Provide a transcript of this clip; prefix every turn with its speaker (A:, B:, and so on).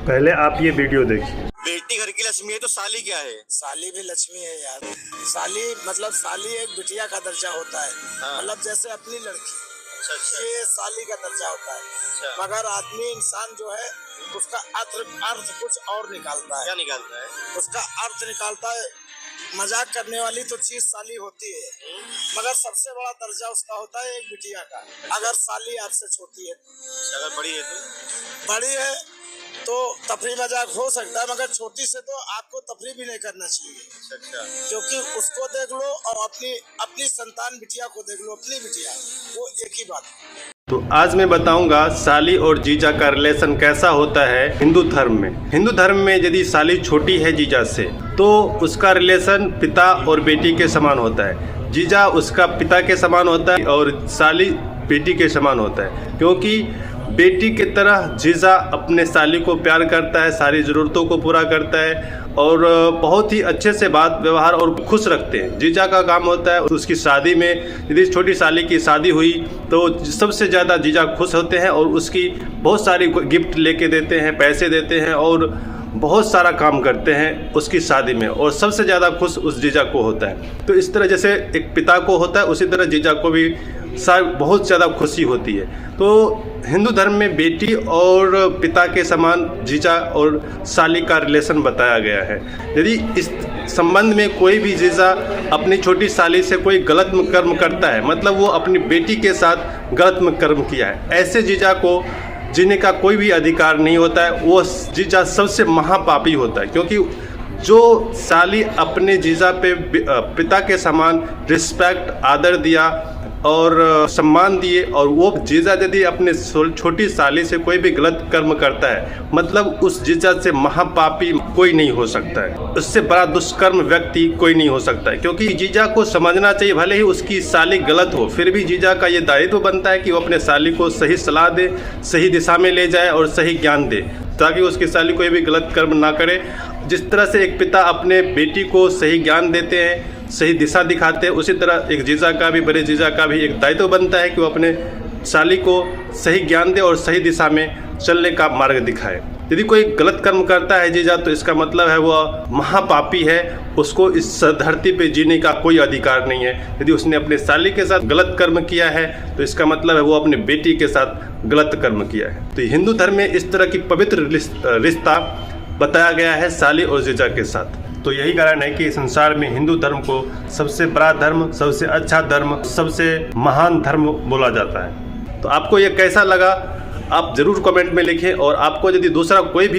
A: पहले आप ये वीडियो देखिए।
B: बेटी घर की लक्ष्मी है तो साली क्या है?
C: साली भी लक्ष्मी है यार। साली मतलब साली एक बिटिया का दर्जा होता है। मतलब जैसे अपनी लड़की, ये साली का दर्जा होता है। मगर आदमी इंसान जो है उसका अर्थ कुछ और निकालता है।
B: क्या निकालता है?
C: उसका अर्थ निकालता है। मजाक करने वाली तो चीज साली होती है, मगर सबसे बड़ा दर्जा उसका होता है एक बिटिया का। अगर साली आपसे छोटी है,
B: अगर बड़ी है तो
C: बड़ी है तो तफरी मजाक हो सकता है, मगर छोटी से तो आपको तफरी भी नहीं करना चाहिए।
B: अच्छा,
C: क्योंकि उसको देख लो और अपनी संतान बिटिया को देख लो, अपनी बिटिया, वो एक ही बात है।
A: तो आज मैं बताऊंगा साली और जीजा का रिलेशन कैसा होता है हिंदू धर्म में। हिंदू धर्म में यदि साली छोटी है जीजा से तो उसका रिलेशन पिता और बेटी के समान होता है। जीजा उसका पिता के समान होता है और साली बेटी के समान होता है, क्योंकि बेटी की तरह जीजा अपने साली को प्यार करता है, सारी ज़रूरतों को पूरा करता है और बहुत ही अच्छे से बात व्यवहार और खुश रखते हैं। जीजा का काम होता है उसकी शादी में, यदि छोटी साली की शादी हुई तो सबसे ज़्यादा जीजा खुश होते हैं और उसकी बहुत सारी गिफ्ट लेके देते हैं, पैसे देते हैं और बहुत सारा काम करते हैं उसकी शादी में, और सबसे ज़्यादा खुश उस जीजा को होता है। तो इस तरह जैसे एक पिता को होता है उसी तरह जीजा को भी बहुत ज़्यादा खुशी होती है। तो हिंदू धर्म में बेटी और पिता के समान जीजा और साली का रिलेशन बताया गया है। यदि इस संबंध में कोई भी जीजा अपनी छोटी साली से कोई गलत कर्म करता है, मतलब वो अपनी बेटी के साथ गलत कर्म किया है, ऐसे जीजा को जीने का कोई भी अधिकार नहीं होता है। वो जीजा सबसे महापापी होता है, क्योंकि जो साली अपने जीजा पे पिता के समान रिस्पेक्ट आदर दिया और सम्मान दिए, और वो जीजा यदि अपने छोटी साली से कोई भी गलत कर्म करता है, मतलब उस जीजा से महापापी कोई नहीं हो सकता है, उससे बड़ा दुष्कर्म व्यक्ति कोई नहीं हो सकता है। क्योंकि जीजा को समझना चाहिए, भले ही उसकी साली गलत हो फिर भी जीजा का ये दायित्व बनता है कि वो अपने साली को सही सलाह दे, सही दिशा में ले जाए और सही ज्ञान दे, ताकि उसकी साली कोई भी गलत कर्म ना करे। जिस तरह से एक पिता अपने बेटी को सही ज्ञान देते हैं, सही दिशा दिखाते हैं, उसी तरह एक जीजा का भी, बड़े जीजा का भी एक दायित्व बनता है कि वो अपने साली को सही ज्ञान दे और सही दिशा में चलने का मार्ग दिखाए। यदि कोई गलत कर्म करता है जीजा तो इसका मतलब है वह महापापी है, उसको इस धरती पे जीने का कोई अधिकार नहीं है। यदि उसने अपने साली के साथ गलत कर्म किया है तो इसका मतलब है वो अपने बेटी के साथ गलत कर्म किया है। तो हिंदू धर्म में इस तरह की पवित्र रिश्ता बताया गया है साली और जीजा के साथ। तो यही कारण है कि संसार में हिंदू धर्म को सबसे बड़ा धर्म, सबसे अच्छा धर्म, सबसे महान धर्म बोला जाता है। तो आपको ये कैसा लगा आप ज़रूर कमेंट में लिखें, और आपको यदि दूसरा कोई भी